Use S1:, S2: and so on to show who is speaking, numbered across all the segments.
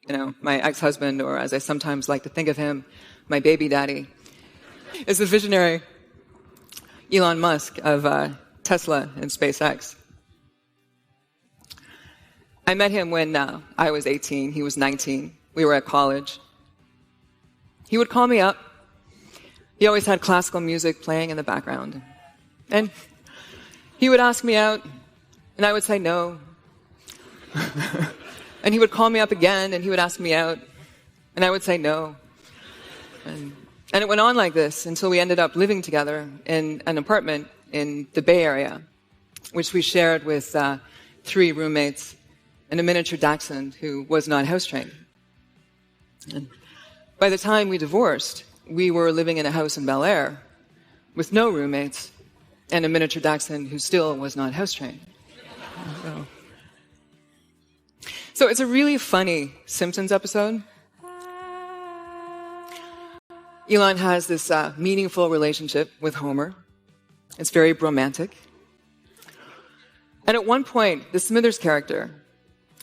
S1: my ex-husband, or as I sometimes like to think of him, my baby daddy, is the visionary Elon Musk of Tesla and SpaceX. I met him when I was 18. He was 19. We were at college. He would call me up. He always had classical music playing in the background. And he would ask me out, and I would say no. And he would call me up again, and he would ask me out, and I would say no. And it went on like this until we ended up living together in an apartment in the Bay Area, which we shared with 3 roommates and a miniature dachshund who was not house-trained. And by the time we divorced, we were living in a house in Bel Air with no roommates and a miniature dachshund who still was not house-trained. So it's a really funny Simpsons episode. Elon has this meaningful relationship with Homer. It's very romantic. And at one point, the Smithers character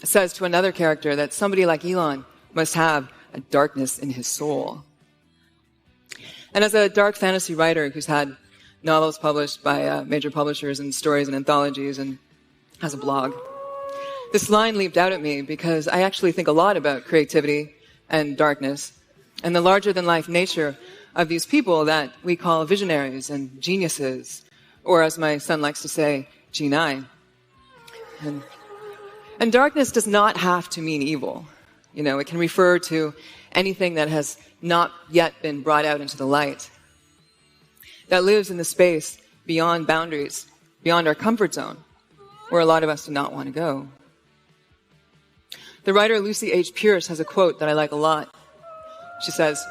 S1: says to another character that somebody like Elon must have a darkness in his soul. And as a dark fantasy writer who's had novels published by major publishers and stories and anthologies and has a blog, this line leaped out at me because I actually think a lot about creativity and darkness and the larger-than-life nature of these people that we call visionaries and geniuses, or as my son likes to say, genii. And darkness does not have to mean evil. It can refer to anything that has not yet been brought out into the light, that lives in the space beyond boundaries, beyond our comfort zone, where a lot of us do not want to go. The writer Lucy H. Pierce has a quote that I like a lot. She says,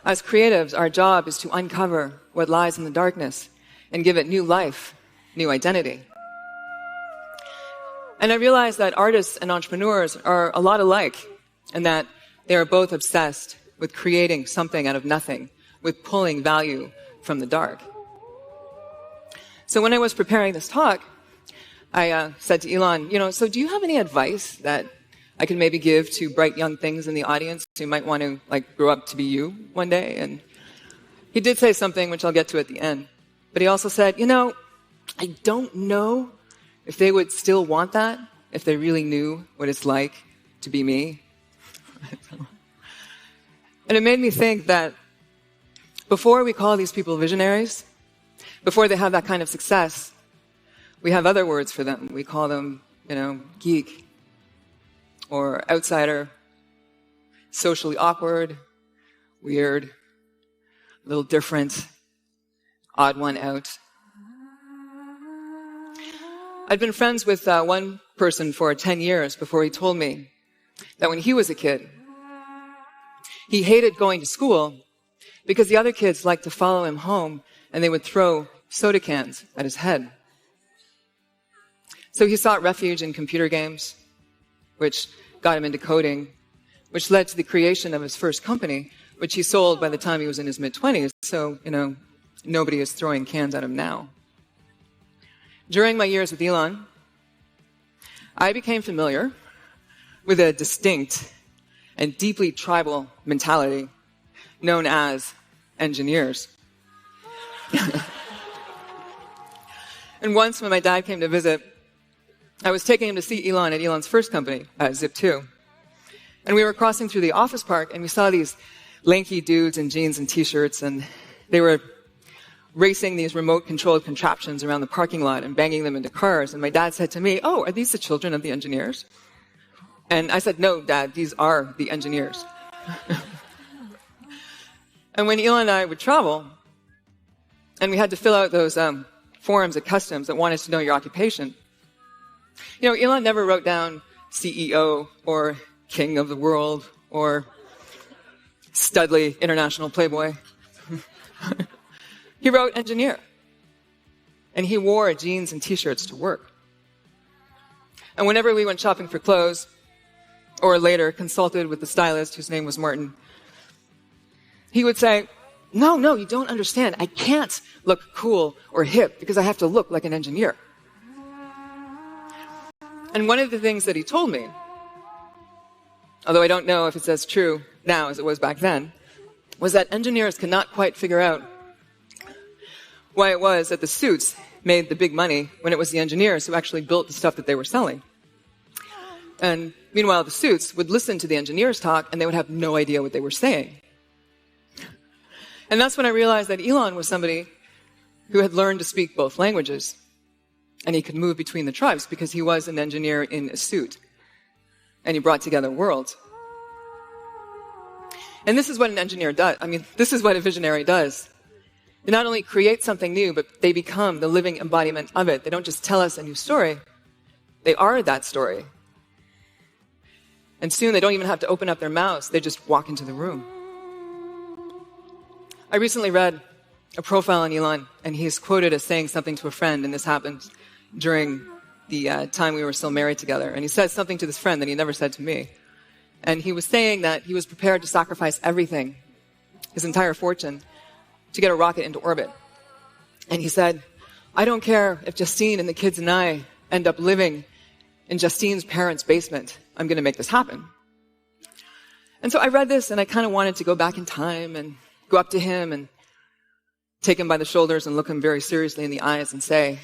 S1: "As creatives, our job is to uncover what lies in the darkness and give it new life, new identity." And I realize that artists and entrepreneurs are a lot alike, and that they are both obsessed with creating something out of nothing, with pulling value from the dark. So when I was preparing this talk, I said to Elon, so do you have any advice that I can maybe give to bright young things in the audience who might want to grow up to be you one day? And he did say something which I'll get to at the end. But he also said, I don't know if they would still want that, if they really knew what it's like to be me. And it made me think that before we call these people visionaries, before they have that kind of success, we have other words for them. We call them, geek, or outsider, socially awkward, weird, a little different, odd one out. I'd been friends with one person for 10 years before he told me that when he was a kid, he hated going to school because the other kids liked to follow him home and they would throw soda cans at his head. So he sought refuge in computer games, which got him into coding, which led to the creation of his first company, which he sold by the time he was in his mid-20s. So, nobody is throwing cans at him now. During my years with Elon, I became familiar with a distinct and deeply tribal mentality known as engineers. And once when my dad came to visit, I was taking him to see Elon at Elon's first company, Zip2. And we were crossing through the office park, and we saw these lanky dudes in jeans and T-shirts, and they were racing these remote-controlled contraptions around the parking lot and banging them into cars. And my dad said to me, "Oh, are these the children of the engineers?" And I said, "No, Dad, these are the engineers." And when Elon and I would travel, and we had to fill out those forms at customs that wanted to know your occupation, Elon never wrote down CEO or King of the World or Studley International Playboy. He wrote engineer. And he wore jeans and T-shirts to work. And whenever we went shopping for clothes, or later consulted with the stylist whose name was Martin, he would say, no, you don't understand. I can't look cool or hip because I have to look like an engineer. And one of the things that he told me although I don't know if it's as true now as it was back then, was that engineers could not quite figure out why it was that the suits made the big money when it was the engineers who actually built the stuff that they were selling. And meanwhile, the suits would listen to the engineers talk and they would have no idea what they were saying. And that's when I realized that Elon was somebody who had learned to speak both languages. And he could move between the tribes because he was an engineer in a suit. And he brought together worlds. And this is what an engineer does. I mean, this is what a visionary does. They not only create something new, but they become the living embodiment of it. They don't just tell us a new story. They are that story. And soon they don't even have to open up their mouths. They just walk into the room. I recently read a profile on Elon, and he's quoted as saying something to a friend, and this happened during the time we were still married together. And he said something to this friend that he never said to me. And he was saying that he was prepared to sacrifice everything, his entire fortune, to get a rocket into orbit. And he said, I don't care if Justine and the kids and I end up living in Justine's parents' basement. I'm going to make this happen. And so I read this, and I kind of wanted to go back in time and go up to him and take him by the shoulders and look him very seriously in the eyes and say,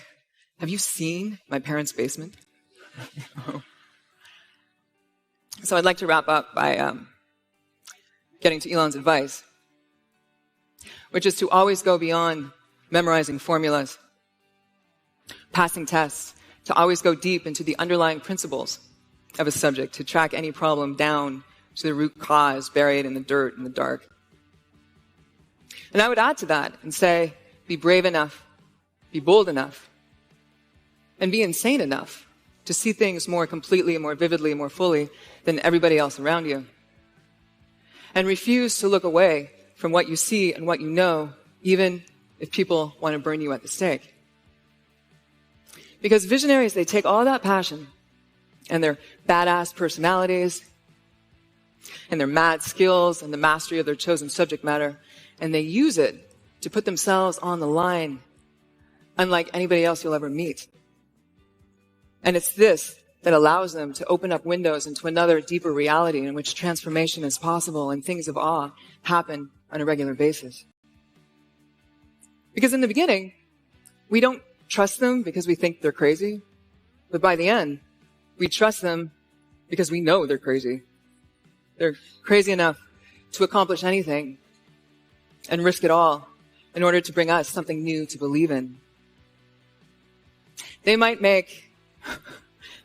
S1: have you seen my parents' basement? So I'd like to wrap up by getting to Elon's advice, which is to always go beyond memorizing formulas, passing tests, to always go deep into the underlying principles of a subject, to track any problem down to the root cause buried in the dirt and the dark. And I would add to that and say, be brave enough, be bold enough, and be insane enough to see things more completely, more vividly, more fully than everybody else around you. And refuse to look away from what you see and what you know, even if people want to burn you at the stake. Because visionaries, they take all that passion and their badass personalities and their mad skills and the mastery of their chosen subject matter, and they use it to put themselves on the line, unlike anybody else you'll ever meet. And it's this that allows them to open up windows into another deeper reality in which transformation is possible and things of awe happen on a regular basis. Because in the beginning, we don't trust them because we think they're crazy, but by the end, we trust them because we know they're crazy. They're crazy enough to accomplish anything and risk it all in order to bring us something new to believe in. They might make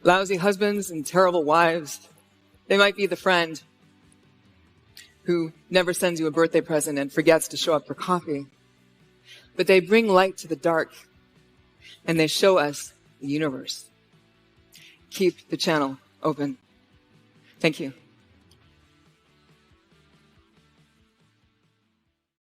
S1: lousy husbands and terrible wives. They might be the friend who never sends you a birthday present and forgets to show up for coffee. But they bring light to the dark, and they show us the universe. Keep the channel open. Thank you.